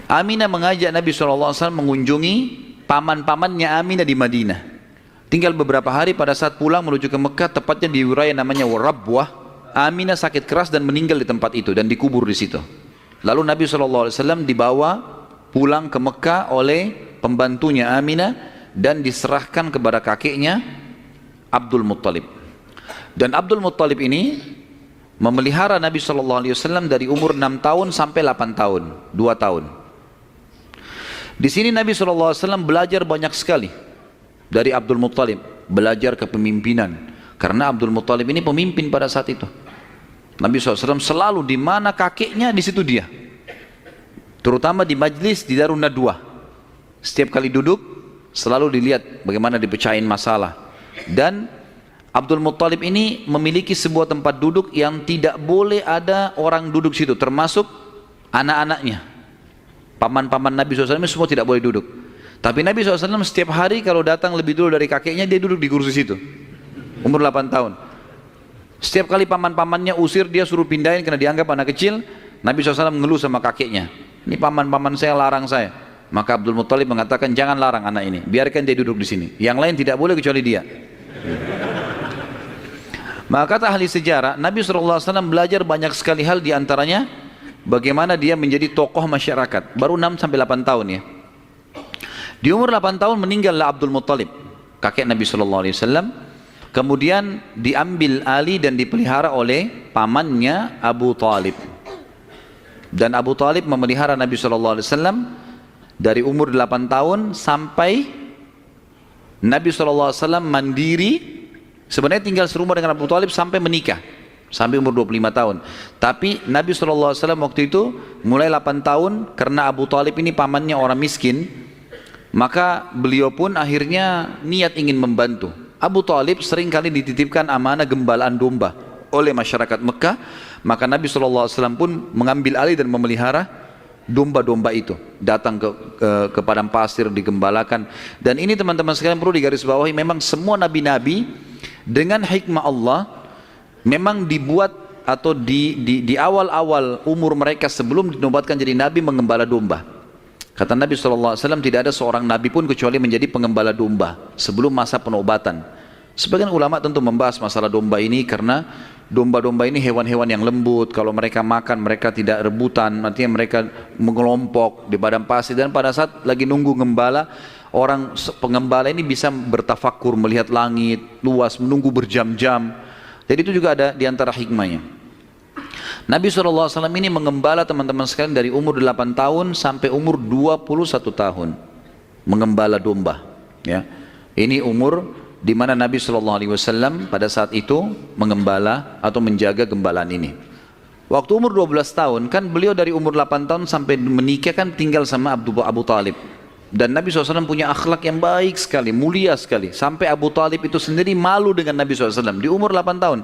Aminah mengajak Nabi SAW mengunjungi paman-pamannya Aminah di Madinah. Tinggal beberapa hari pada saat pulang menuju ke Mekah, tepatnya di wilayah namanya Rabwah, Aminah sakit keras dan meninggal di tempat itu dan dikubur di situ. Lalu Nabi SAW dibawa pulang ke Mekah oleh pembantunya Aminah dan diserahkan kepada kakeknya Abdul Muttalib. Dan Abdul Muttalib ini memelihara Nabi SAW dari umur 6 tahun sampai 8 tahun, 2 tahun. Di sini Nabi SAW belajar banyak sekali dari Abdul Muttalib, belajar kepemimpinan, karena Abdul Muttalib ini pemimpin pada saat itu. Nabi SAW selalu di mana kakeknya, di situ dia. Terutama di majlis di Darun Nadwah. Setiap kali duduk selalu dilihat bagaimana dipecahin masalah. Dan Abdul Muttalib ini memiliki sebuah tempat duduk yang tidak boleh ada orang duduk situ, termasuk anak-anaknya. Paman-paman Nabi SAW semua tidak boleh duduk. Tapi Nabi SAW setiap hari kalau datang lebih dulu dari kakeknya, dia duduk di kursi situ. Umur 8 tahun. Setiap kali paman-pamannya usir, dia suruh pindahin karena dianggap anak kecil. Nabi SAW mengeluh sama kakeknya. Ini paman-paman saya larang saya. Maka Abdul Muttalib mengatakan, jangan larang anak ini, biarkan dia duduk di sini. Yang lain tidak boleh kecuali dia. Maka kata ahli sejarah, Nabi SAW belajar banyak sekali hal, diantaranya bagaimana dia menjadi tokoh masyarakat. Baru 6-8 tahun ya. Di umur 8 tahun meninggallah Abdul Muttalib, kakek Nabi SAW. Kemudian diambil alih dan dipelihara oleh pamannya Abu Talib. Dan Abu Talib memelihara Nabi SAW dari umur 8 tahun sampai Nabi SAW mandiri. Sebenarnya tinggal serumah dengan Abu Talib sampai menikah, sampai umur 25 tahun. Tapi Nabi SAW waktu itu mulai 8 tahun, karena Abu Talib ini pamannya orang miskin, maka beliau pun akhirnya niat ingin membantu. Abu Talib seringkali dititipkan amanah gembalaan domba oleh masyarakat Mekah. Maka Nabi SAW pun mengambil alih dan memelihara domba-domba itu. Datang ke padang pasir, digembalakan. Dan ini teman-teman sekalian perlu digarisbawahi, memang semua nabi-nabi dengan hikmah Allah memang dibuat atau di awal-awal umur mereka sebelum dinobatkan jadi nabi mengembala domba. Kata Nabi SAW, tidak ada seorang nabi pun kecuali menjadi pengembala domba sebelum masa penobatan. Sebagian ulama tentu membahas masalah domba ini karena domba-domba ini hewan-hewan yang lembut. Kalau mereka makan, mereka tidak rebutan, artinya mereka mengelompok di padang pasir. Dan pada saat lagi nunggu gembala, orang pengembala ini bisa bertafakur, melihat langit luas, menunggu berjam-jam. Jadi itu juga ada diantara hikmahnya. Nabi SAW ini mengembala teman-teman sekalian dari umur 8 tahun sampai umur 21 tahun. Mengembala domba. Ya. Ini umur di mana Nabi SAW pada saat itu mengembala atau menjaga gembalaan ini. Waktu umur 12 tahun, kan beliau dari umur 8 tahun sampai menikah kan tinggal sama Abu Talib. Dan Nabi SAW punya akhlak yang baik sekali, mulia sekali. Sampai Abu Talib itu sendiri malu dengan Nabi SAW di umur 8 tahun.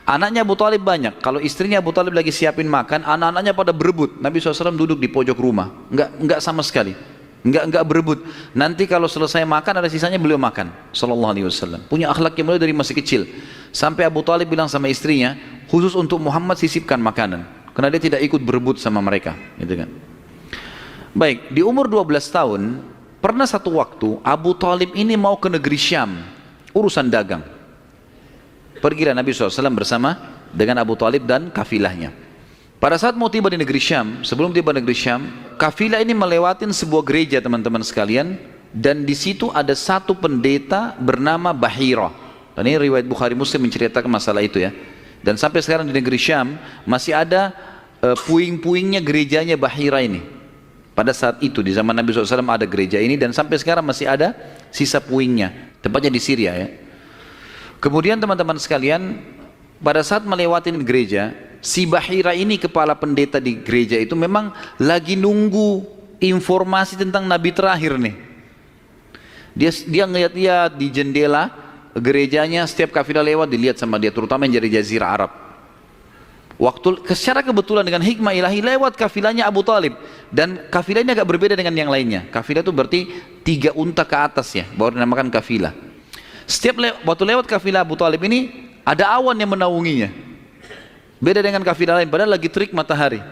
Anaknya Abu Talib banyak. Kalau istrinya Abu Talib lagi siapin makan, anak-anaknya pada berebut. Nabi SAW duduk di pojok rumah. Enggak sama sekali. Enggak berebut. Nanti kalau selesai makan ada sisanya beliau makan. Sallallahu alaihi wasallam. Punya akhlak yang mulia dari masih kecil. Sampai Abu Talib bilang sama istrinya, khusus untuk Muhammad sisipkan makanan. Karena dia tidak ikut berebut sama mereka. Gitu kan. Baik, di umur 12 tahun, pernah satu waktu Abu Talib ini mau ke negeri Syam, urusan dagang. Pergilah Nabi SAW bersama dengan Abu Talib dan kafilahnya. Pada saat mau tiba di negeri Syam, sebelum tiba di negeri Syam, kafilah ini melewatin sebuah gereja teman-teman sekalian, dan di situ ada satu pendeta bernama Bahira. Dan ini riwayat Bukhari Muslim menceritakan masalah itu ya. Dan sampai sekarang di negeri Syam masih ada puing-puingnya gerejanya Bahira ini. Pada saat itu di zaman Nabi SAW ada gereja ini dan sampai sekarang masih ada sisa puingnya. Tempatnya di Syria ya. Kemudian teman-teman sekalian, pada saat melewati gereja, si Bahira ini kepala pendeta di gereja itu memang lagi nunggu informasi tentang Nabi terakhir nih. Dia ngeliat-liat di jendela gerejanya, setiap kafilah lewat dilihat sama dia, terutama yang dari Jazirah Arab. Waktu secara kebetulan dengan hikmah ilahi lewat kafilahnya Abu Talib, dan kafilah ini agak berbeda dengan yang lainnya. Kafilah itu berarti 3 unta ke atas ya, baru dinamakan kafilah. Waktu lewat kafilah Abu Talib ini ada awan yang menaunginya. Beda dengan kafilah lain, padahal lagi terik matahari.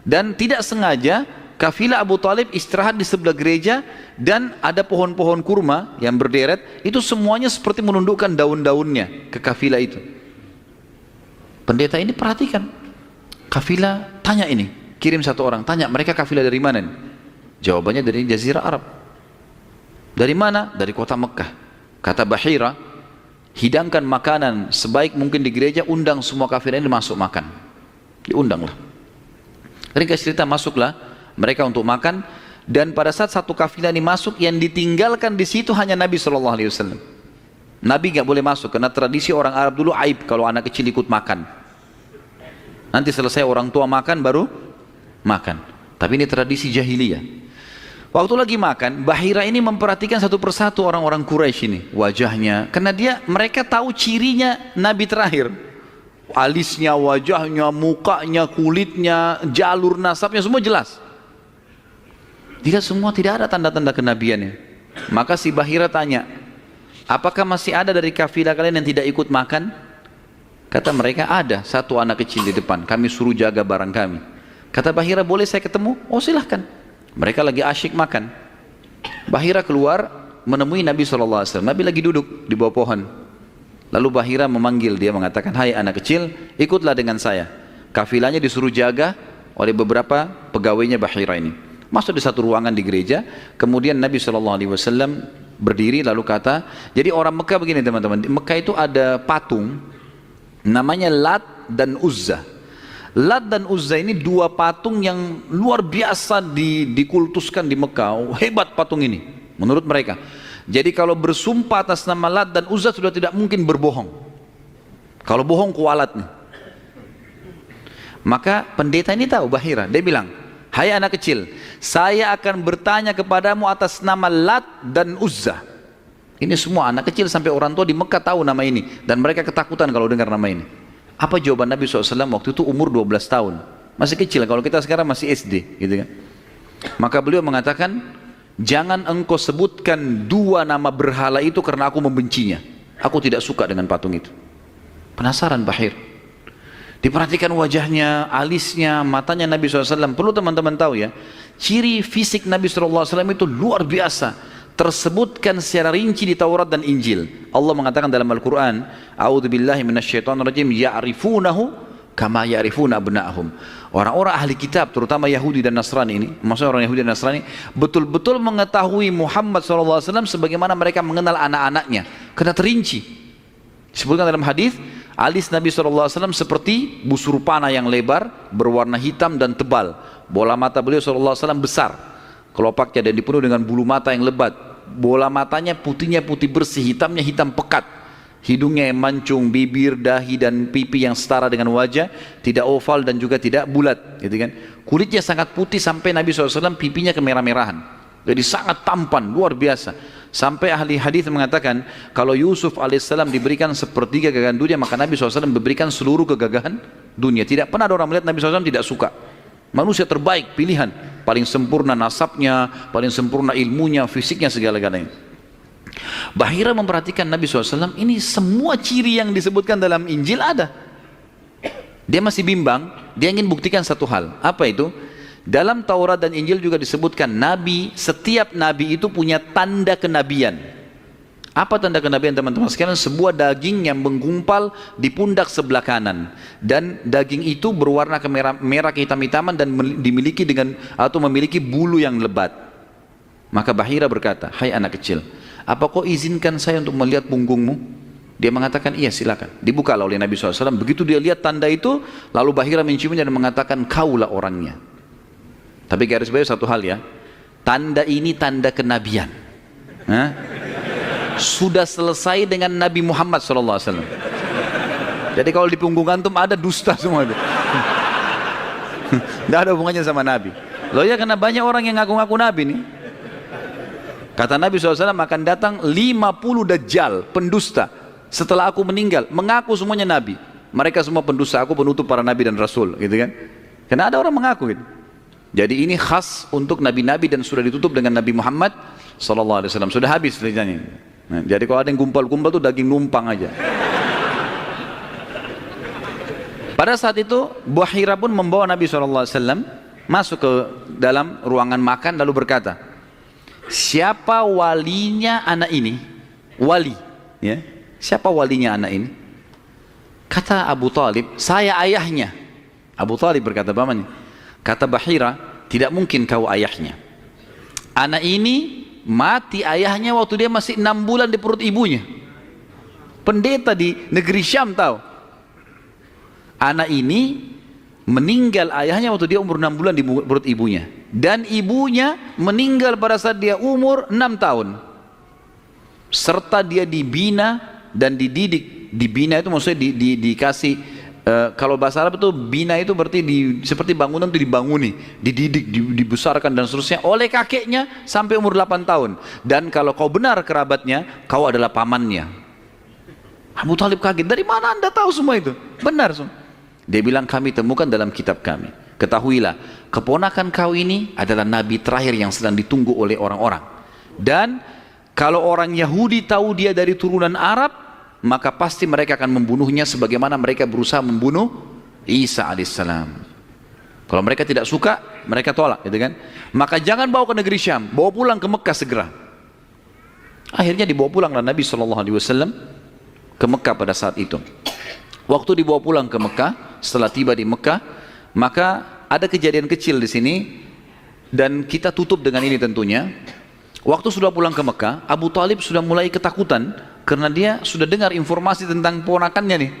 Dan tidak sengaja kafilah Abu Talib istirahat di sebelah gereja dan ada pohon-pohon kurma yang berderet, itu semuanya seperti menundukkan daun-daunnya ke kafilah itu. Pendeta ini perhatikan, kafilah tanya ini, kirim satu orang, tanya mereka kafilah dari mana nih? Jawabannya dari Jazirah Arab. Dari mana? Dari kota Mekah. Kata Bahira, hidangkan makanan sebaik mungkin di gereja, undang semua kafilah ini masuk makan. Diundanglah. Ringkas cerita, masuklah mereka untuk makan, dan pada saat satu kafilah ini masuk, yang ditinggalkan di situ hanya Nabi SAW. Nabi nggak boleh masuk karena tradisi orang Arab dulu aib kalau anak kecil ikut makan. Nanti selesai orang tua makan baru makan. Tapi ini tradisi jahiliyah. Waktu lagi makan, Bahira ini memperhatikan satu persatu orang-orang Quraisy ini wajahnya, karena mereka tahu cirinya Nabi terakhir. Alisnya, wajahnya, mukanya, kulitnya, jalur nasabnya semua jelas. Tidak semua, tidak ada tanda-tanda kenabiannya. Maka si Bahira tanya, apakah masih ada dari kafilah kalian yang tidak ikut makan? Kata mereka, ada satu anak kecil di depan, kami suruh jaga barang kami. Kata Bahira, boleh saya ketemu? Oh silahkan. Mereka lagi asyik makan. Bahira keluar menemui Nabi SAW. Nabi lagi duduk di bawah pohon. Lalu Bahira memanggil dia, mengatakan, hai anak kecil, ikutlah dengan saya. Kafilahnya disuruh jaga oleh beberapa pegawainya Bahira ini. Masuk di satu ruangan di gereja. Kemudian Nabi SAW berdiri lalu kata, jadi orang Mekah begini teman-teman, di Mekah itu ada patung namanya Lat dan Uzza. Lat dan Uzza ini dua patung yang luar biasa dikultuskan di Mekah. Hebat patung ini menurut mereka. Jadi kalau bersumpah atas nama Lat dan Uzza sudah tidak mungkin berbohong. Kalau bohong kualat nih. Maka pendeta ini tahu Bahira, dia bilang, hai anak kecil, saya akan bertanya kepadamu atas nama Lat dan Uzza. Ini semua anak kecil sampai orang tua di Mekah tahu nama ini, dan mereka ketakutan kalau dengar nama ini. Apa jawaban Nabi SAW waktu itu? Umur 12 tahun, masih kecil. Kalau kita sekarang masih SD gitu kan. Maka beliau mengatakan, jangan engkau sebutkan dua nama berhala itu karena aku membencinya. Aku tidak suka dengan patung itu. Penasaran Bahir. Diperhatikan wajahnya, alisnya, matanya Nabi SAW. Perlu teman-teman tahu ya, ciri fisik Nabi SAW itu luar biasa. Tersebutkan secara rinci di Taurat dan Injil. Allah mengatakan dalam Al-Quran, A'udzubillahi minasyaitonirrajim, ya'rifunahu kama ya'rifuna abna'ahum. Orang-orang ahli kitab, terutama Yahudi dan Nasrani ini, maksudnya orang Yahudi dan Nasrani, betul-betul mengetahui Muhammad SAW sebagaimana mereka mengenal anak-anaknya. Karena terinci. Disebutkan dalam hadis, alis Nabi SAW seperti busur panah yang lebar, berwarna hitam dan tebal. Bola mata beliau SAW besar, kelopaknya, dan dipenuhi dengan bulu mata yang lebat. Bola matanya putihnya putih bersih, hitamnya hitam pekat. Hidungnya yang mancung, bibir, dahi dan pipi yang setara dengan wajah, tidak oval dan juga tidak bulat, gitu kan. Kulitnya sangat putih sampai Nabi SAW pipinya kemerah-merahan. Jadi sangat tampan, luar biasa. Sampai ahli hadis mengatakan, kalau Yusuf alaihissalam diberikan sepertiga gagahan dunia, maka Nabi SAW memberikan seluruh kegagahan dunia. Tidak pernah ada orang melihat Nabi SAW tidak suka. Manusia terbaik, pilihan, paling sempurna nasabnya, paling sempurna ilmunya, fisiknya, segala-galanya. Bahira memperhatikan Nabi SAW, ini semua ciri yang disebutkan dalam Injil ada. Dia masih bimbang, dia ingin buktikan satu hal. Apa itu? Dalam Taurat dan Injil juga disebutkan Nabi, setiap Nabi itu punya tanda kenabian. Apa tanda kenabian teman-teman sekalian? Sebuah daging yang menggumpal di pundak sebelah kanan, dan daging itu berwarna merah kehitam-hitaman dan dimiliki atau memiliki bulu yang lebat. Maka Bahira berkata, hai anak kecil, apa kau izinkan saya untuk melihat punggungmu? Dia mengatakan, iya silakan. Dibukalah oleh Nabi SAW. Begitu dia lihat tanda itu, lalu Bahira menciumnya dan mengatakan, kaulah orangnya. Tapi garis bawah satu hal ya, tanda ini tanda kenabian. Sudah selesai dengan Nabi Muhammad SAW. Jadi kalau di punggung antum ada dusta semua itu. Tidak ada hubungannya sama Nabi. Loh ya, karena banyak orang yang ngaku-ngaku Nabi nih. Kata Nabi SAW, akan datang 50 dajjal, pendusta, setelah aku meninggal, mengaku semuanya Nabi. Mereka semua pendusta, aku penutup para Nabi dan Rasul, gitu kan. Karena ada orang mengaku gitu. Jadi ini khas untuk Nabi-Nabi dan sudah ditutup dengan Nabi Muhammad SAW. Sudah habis ceritanya. Nah, jadi kalau ada yang gumpal-gumpal itu daging numpang aja. Pada saat itu Bahira pun membawa Nabi SAW masuk ke dalam ruangan makan lalu berkata, siapa walinya anak ini? Wali, ya. Siapa walinya anak ini? Kata Abu Talib, saya ayahnya. Abu Talib berkata, pamannya. Kata Bahira, tidak mungkin kau ayahnya. Anak ini mati ayahnya waktu dia masih 6 bulan di perut ibunya. Pendeta di negeri Syam tahu. Anak ini meninggal ayahnya waktu dia umur 6 bulan di perut ibunya. Dan ibunya meninggal pada saat dia umur 6 tahun. Serta dia dibina dan dididik. Dibina itu maksudnya dikasih, kalau bahasa Arab itu bina itu berarti seperti bangunan itu dibanguni, dididik, dibesarkan dan seterusnya oleh kakeknya sampai umur 8 tahun. Dan kalau kau benar kerabatnya, kau adalah pamannya. Abu Talib kaget, dari mana anda tahu semua itu? Benar semua. Dia bilang, kami temukan dalam kitab kami. Ketahuilah, keponakan kau ini adalah nabi terakhir yang sedang ditunggu oleh orang-orang. Dan kalau orang Yahudi tahu dia dari turunan Arab, maka pasti mereka akan membunuhnya sebagaimana mereka berusaha membunuh Isa alaihissalam. Kalau mereka tidak suka, mereka tolak, gitu kan? Maka jangan bawa ke negeri Syam, bawa pulang ke Mekah segera. Akhirnya dibawa pulanglah Nabi SAW ke Mekah pada saat itu. Waktu dibawa pulang ke Mekah, setelah tiba di Mekah, maka ada kejadian kecil di sini dan kita tutup dengan ini tentunya. Waktu sudah pulang ke Mekah, Abu Talib sudah mulai ketakutan karena dia sudah dengar informasi tentang ponakannya nih.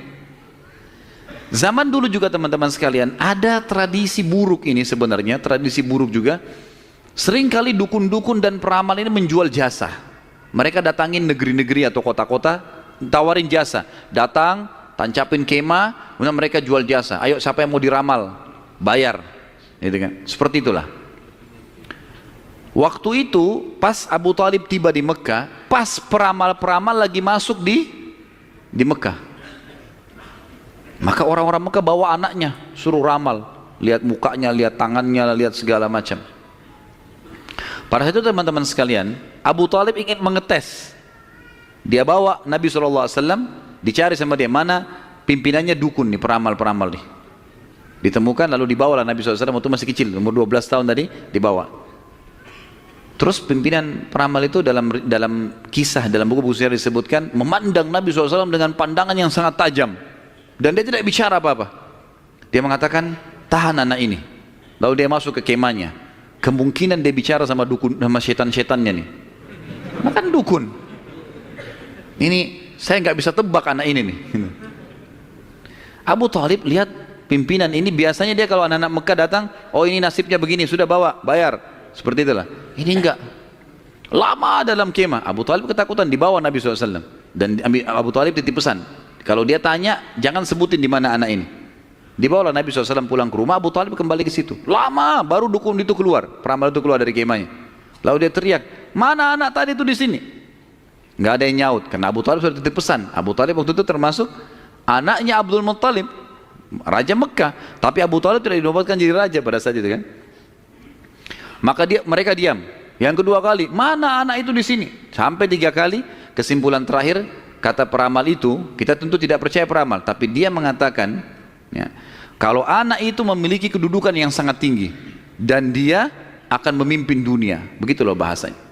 Zaman dulu juga teman-teman sekalian, ada tradisi buruk ini sebenarnya, tradisi buruk juga. Seringkali dukun-dukun dan peramal ini menjual jasa. Mereka datangin negeri-negeri atau kota-kota, tawarin jasa. Datang, tancapin kemah, kemudian mereka jual jasa. Ayo siapa yang mau diramal, bayar. Gitu kan? Seperti itulah. Waktu itu pas Abu Talib tiba di Mekah, pas peramal-peramal lagi masuk di Mekah. Maka orang-orang Mekah bawa anaknya, suruh ramal, lihat mukanya, lihat tangannya, lihat segala macam. Pada saat itu teman-teman sekalian, Abu Talib ingin mengetes. Dia bawa Nabi SAW, dicari sama dia, mana pimpinannya dukun nih, peramal-peramal nih. Ditemukan lalu dibawalah Nabi SAW, waktu masih kecil, umur 12 tahun tadi, dibawa. Terus pimpinan peramal itu dalam kisah, dalam buku-buku sejarah disebutkan, memandang Nabi SAW dengan pandangan yang sangat tajam. Dan dia tidak bicara apa-apa. Dia mengatakan, tahan anak ini. Lalu dia masuk ke kemahnya. Kemungkinan dia bicara sama dukun, sama setan-setannya nih. Makan dukun. Ini, saya nggak bisa tebak anak ini nih. Abu Talib lihat pimpinan ini, biasanya dia kalau anak-anak Mekah datang, oh ini nasibnya begini, sudah bawa, bayar. Seperti itulah. Ini enggak. Lama dalam kemah. Abu Talib ketakutan, dibawa Nabi SAW. Dan Abu Talib titip pesan, kalau dia tanya, jangan sebutin di mana anak ini. Dibawalah Nabi SAW pulang ke rumah, Abu Talib kembali ke situ. Lama, baru dukun itu keluar, peramal itu keluar dari kemahnya. Lalu dia teriak, mana anak tadi itu di sini? Nggak ada yang nyaut, karena Abu Talib sudah titip pesan. Abu Talib waktu itu termasuk anaknya Abdul Muttalib, Raja Mekah. Tapi Abu Talib tidak dinobatkan jadi raja pada saat itu kan. Maka mereka diam. Yang kedua kali, mana anak itu di sini? Sampai 3 kali. Kesimpulan terakhir, kata peramal itu, kita tentu tidak percaya peramal, tapi dia mengatakan, ya, kalau anak itu memiliki kedudukan yang sangat tinggi dan dia akan memimpin dunia, begitu loh bahasanya.